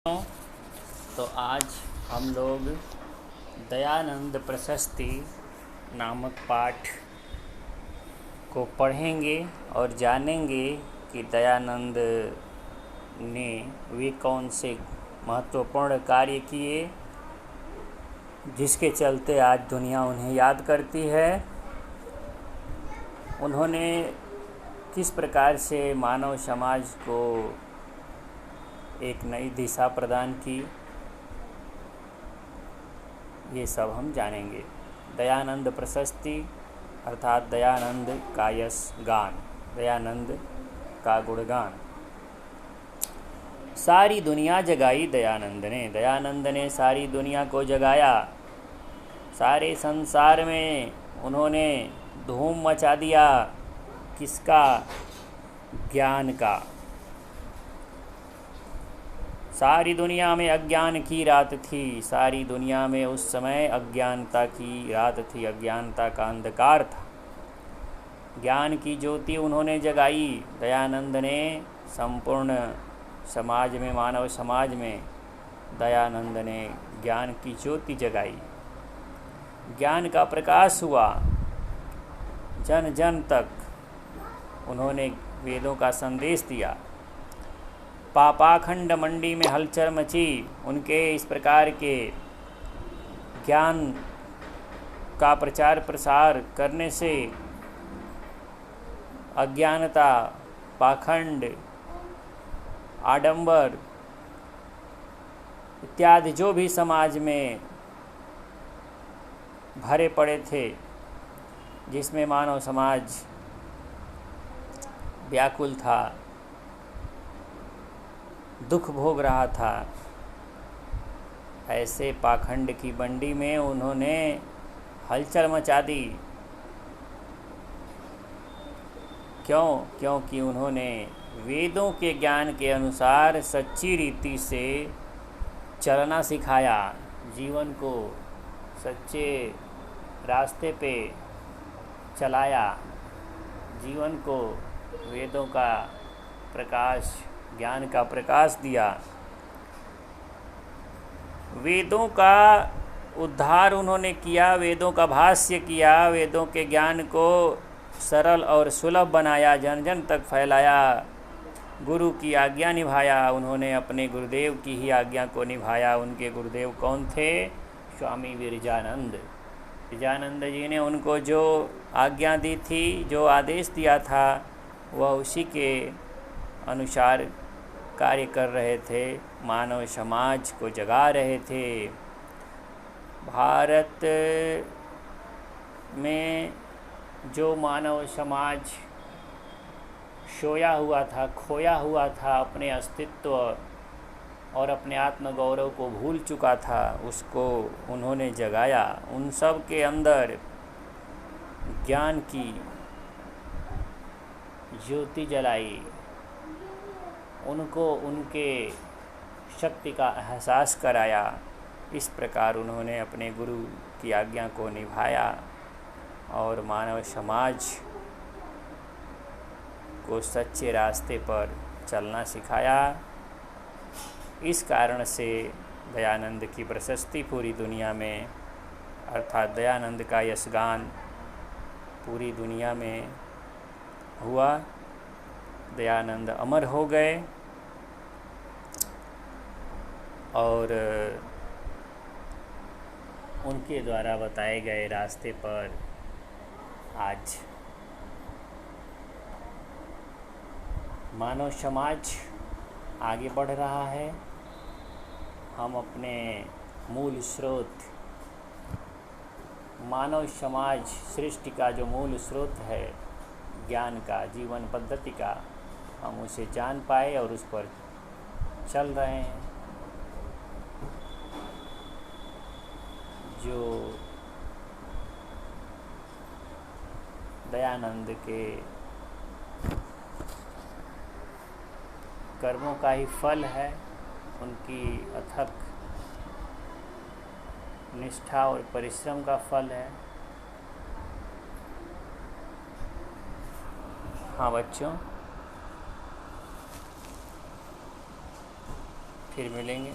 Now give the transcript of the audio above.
तो आज हम लोग दयानंद प्रशस्ति नामक पाठ को पढ़ेंगे और जानेंगे कि दयानंद ने वे कौन से महत्वपूर्ण कार्य किए जिसके चलते आज दुनिया उन्हें याद करती है। उन्होंने किस प्रकार से मानव समाज को एक नई दिशा प्रदान की, ये सब हम जानेंगे। दयानंद प्रशस्ति अर्थात दयानंद का यश गान, दयानंद का गुणगान। सारी दुनिया जगाई दयानंद ने सारी दुनिया को जगाया। सारे संसार में उन्होंने धूम मचा दिया। किसका? ज्ञान का। सारी दुनिया में अज्ञान की रात थी। सारी दुनिया में उस समय अज्ञानता की रात थी, अज्ञानता का अंधकार था। ज्ञान की ज्योति उन्होंने जगाई। दयानंद ने संपूर्ण समाज में, मानव समाज में दयानंद ने ज्ञान की ज्योति जगाई। ज्ञान का प्रकाश हुआ जन जन तक। उन्होंने वेदों का संदेश दिया। पापाखंड मंडी में हलचल मची। उनके इस प्रकार के ज्ञान का प्रचार प्रसार करने से अज्ञानता, पाखंड, आडंबर इत्यादि जो भी समाज में भरे पड़े थे, जिसमें मानव समाज व्याकुल था, दुख भोग रहा था, ऐसे पाखंड की मंडी में उन्होंने हलचल मचा दी। क्योंकि उन्होंने वेदों के ज्ञान के अनुसार सच्ची रीति से चलना सिखाया। जीवन को सच्चे रास्ते पे चलाया। जीवन को वेदों का प्रकाश, ज्ञान का प्रकाश दिया। वेदों का उद्धार उन्होंने किया, वेदों का भाष्य किया, वेदों के ज्ञान को सरल और सुलभ बनाया, जन जन तक फैलाया। गुरु की आज्ञा निभाया। उन्होंने अपने गुरुदेव की ही आज्ञा को निभाया। उनके गुरुदेव कौन थे? स्वामी विरजानंद। विरजानंद जी ने उनको जो आज्ञा दी थी, जो आदेश दिया था, वह उसी के अनुसार कार्य कर रहे थे। मानव समाज को जगा रहे थे। भारत में जो मानव समाज सोया हुआ था, खोया हुआ था, अपने अस्तित्व और अपने आत्मगौरव को भूल चुका था, उसको उन्होंने जगाया। उन सब के अंदर ज्ञान की ज्योति जलाई। उनको उनके शक्ति का एहसास कराया। इस प्रकार उन्होंने अपने गुरु की आज्ञा को निभाया और मानव समाज को सच्चे रास्ते पर चलना सिखाया। इस कारण से दयानंद की प्रशस्ति पूरी दुनिया में, अर्थात दयानंद का यशगान पूरी दुनिया में हुआ। दयानंद अमर हो गए और उनके द्वारा बताए गए रास्ते पर आज मानव समाज आगे बढ़ रहा है। हम अपने मूल स्रोत, मानव समाज सृष्टि का जो मूल स्रोत है, ज्ञान का, जीवन पद्धति का, हम उसे जान पाए और उस पर चल रहे हैं। जो दयानंद के कर्मों का ही फल है, उनकी अथक निष्ठा और परिश्रम का फल है। हाँ बच्चों, फिर मिलेंगे।